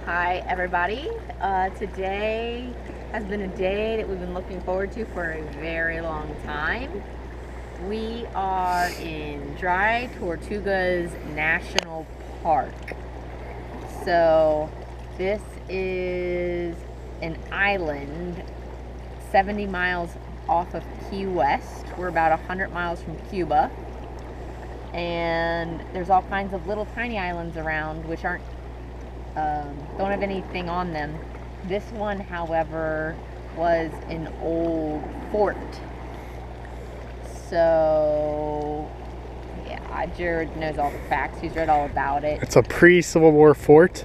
Hi everybody. Today has been a day that we've been looking forward to for a very long time. We are in Dry Tortugas National Park. So this is an island 70 miles off of Key West. We're about 100 miles from Cuba. And there's all kinds of little tiny islands around which don't have anything on them. This one, however, was an old fort. So, yeah, Jared knows all the facts. He's read all about it. It's a pre-Civil War fort.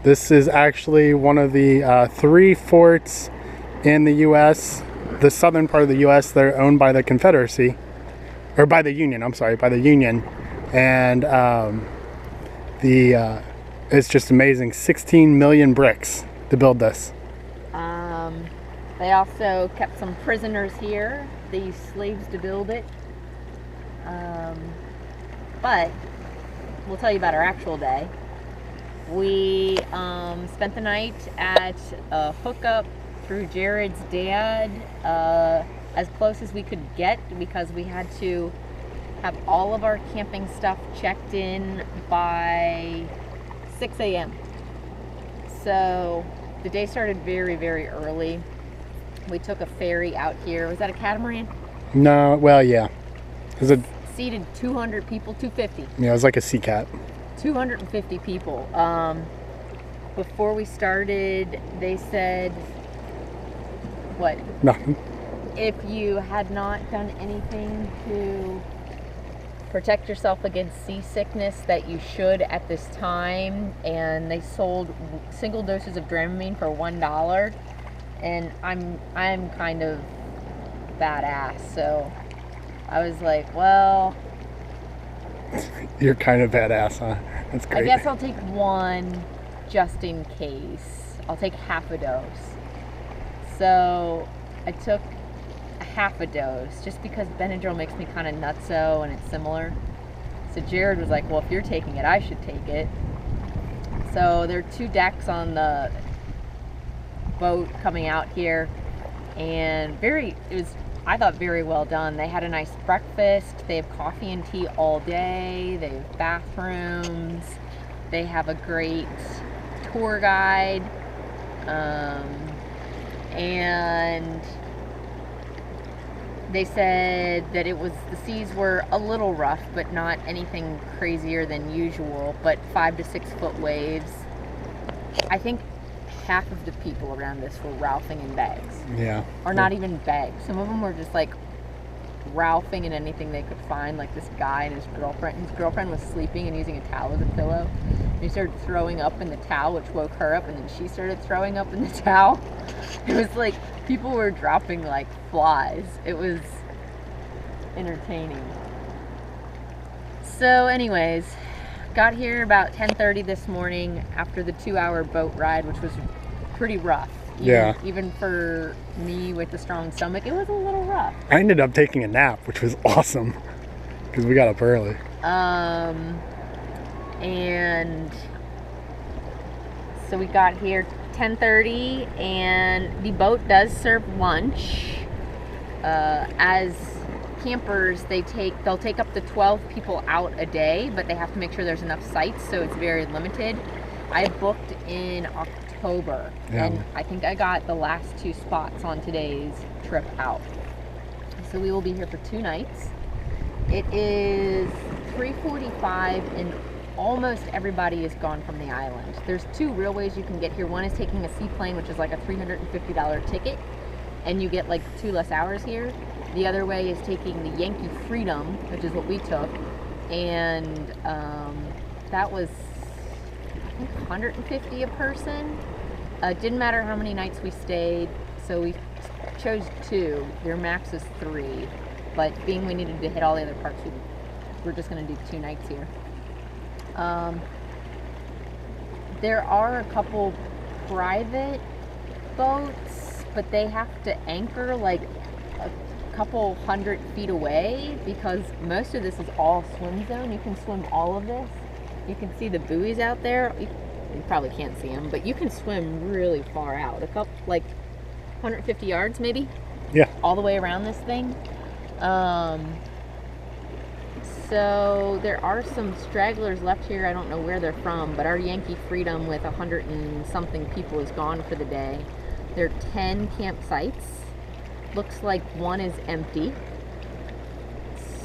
This is actually one of the 3 forts in the U.S., the southern part of the U.S. that are owned by the Confederacy, or by the Union, I'm sorry, by the Union. And it's just amazing. 16 million bricks to build this. They also kept some prisoners here. They used slaves to build it. But we'll tell you about our actual day. We spent the night at a hookup through Jared's dad, as close as we could get, because we had to have all of our camping stuff checked in by 6 a.m. So the day started very, very early. We took a ferry out here. Was that a catamaran? No, well, yeah. It seated 200 people, 250. Yeah, it was like a sea cat. 250 people. Before we started, they said, what? Nothing. If you had not done anything to protect yourself against seasickness, that you should at this time. And they sold single doses of Dramamine for $1. And I'm kind of badass, so I was like, well, you're kind of badass, huh? That's great. I guess I'll take one just in case. I'll take half a dose. So I took half a dose just because Benadryl makes me kind of nutso and it's similar. So Jared was like, well, if you're taking it, I should take it. So there are 2 decks on the boat coming out here, and I thought very well done. They had a nice breakfast. They have coffee and tea all day. They have bathrooms. They have a great tour guide, and they said that the seas were a little rough, but not anything crazier than usual, but 5 to 6 foot waves. I think half of the people around us were ralphing in bags. Yeah. Or not even bags. Some of them were just like ralphing in anything they could find, like this guy and his girlfriend. His girlfriend was sleeping and using a towel as a pillow. And he started throwing up in the towel, which woke her up, and then she started throwing up in the towel. It was like people were dropping like flies. It was entertaining. So anyways, got here about 10:30 this morning after the 2-hour boat ride, which was pretty rough. Even for me with a strong stomach, it was a little rough. I ended up taking a nap, which was awesome because we got up early. And so we got here 10:30, and the boat does serve lunch. As campers, they'll take up to 12 people out a day, but they have to make sure there's enough sites, so it's very limited. I booked in October, and I think I got the last 2 spots on today's trip out. So we will be here for 2 nights. It is 3:45, and almost everybody is gone from the island. There's 2 real ways you can get here. One is taking a seaplane, which is like a $350 ticket, and you get like 2 less hours here. The other way is taking the Yankee Freedom, which is what we took, and that was, I think, $150 a person. It didn't matter how many nights we stayed, so we chose 2. Their max is 3, but being we needed to hit all the other parks, we're just going to do 2 nights here. There are a couple private boats, but they have to anchor like a couple 100 feet away because most of this is all swim zone. You can swim all of this. You can see the buoys out there. You probably can't see them, but you can swim really far out. A couple, like 150 yards maybe? Yeah. All the way around this thing. So there are some stragglers left here. I don't know where they're from, but our Yankee Freedom with 100 and something people is gone for the day. There are 10 campsites. Looks like one is empty.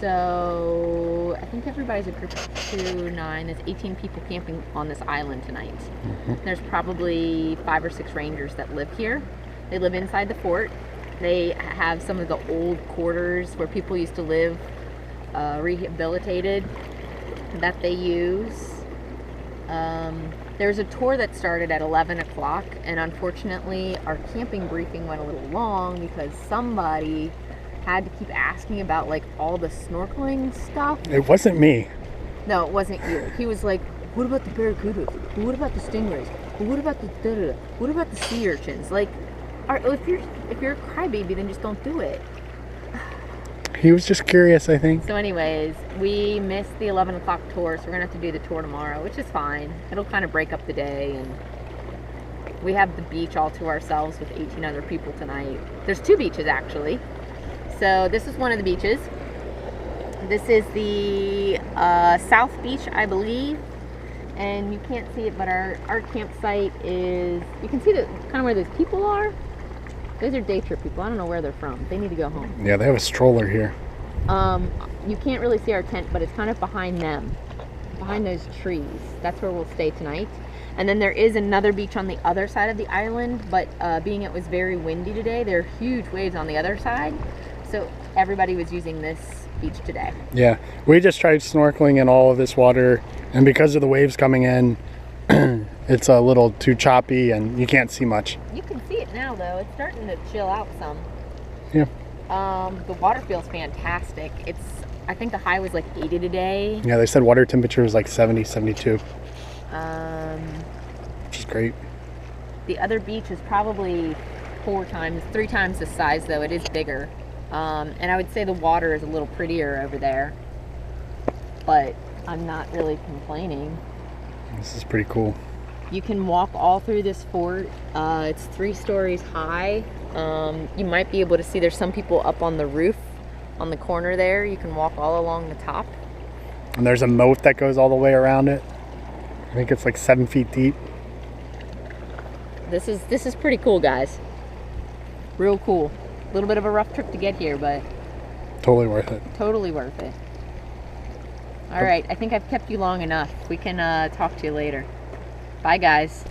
So I think everybody's a group of 2, 9. There's 18 people camping on this island tonight. There's probably 5 or 6 rangers that live here. They live inside the fort. They have some of the old quarters where people used to live, rehabilitated, that they use. There's a tour that started at 11 o'clock, and unfortunately our camping briefing went a little long because somebody had to keep asking about like all the snorkeling stuff. It wasn't me. No, it wasn't you. He was like, what about the barracudas? What about the stingrays? What about the da-da-da? What about the sea urchins? Like, if you're a crybaby, then just don't do it. He was just curious, I think. So anyways, we missed the 11 o'clock tour, so we're going to have to do the tour tomorrow, which is fine. It'll kind of break up the day, and we have the beach all to ourselves with 18 other people tonight. There's 2 beaches, actually. So this is one of the beaches. This is the South Beach, I believe. And you can't see it, but our campsite is, you can see kind of where those people are. Those are day trip people. I don't know where they're from. They need to go home. Yeah, they have a stroller here. You can't really see our tent, but it's kind of behind them, behind those trees. That's where we'll stay tonight. And then there is another beach on the other side of the island, but being it was very windy today, there are huge waves on the other side. So everybody was using this beach today. Yeah, we just tried snorkeling in all of this water, and because of the waves coming in, it's a little too choppy and you can't see much. You can see it now though. It's starting to chill out some. Yeah. The water feels fantastic. I think the high was like 80 today. Yeah, they said water temperature was like 70, 72. Which is great. The other beach is probably 3 times the size though. It is bigger. And I would say the water is a little prettier over there. But I'm not really complaining. This is pretty cool. You can walk all through this fort. It's 3 stories high. You might be able to see there's some people up on the roof on the corner there. You can walk all along the top. And there's a moat that goes all the way around it. I think it's like 7 feet deep. This is pretty cool, guys. Real cool. A little bit of a rough trip to get here, but Totally worth it. totally worth it. All right, I think I've kept you long enough. We can talk to you later. Bye, guys.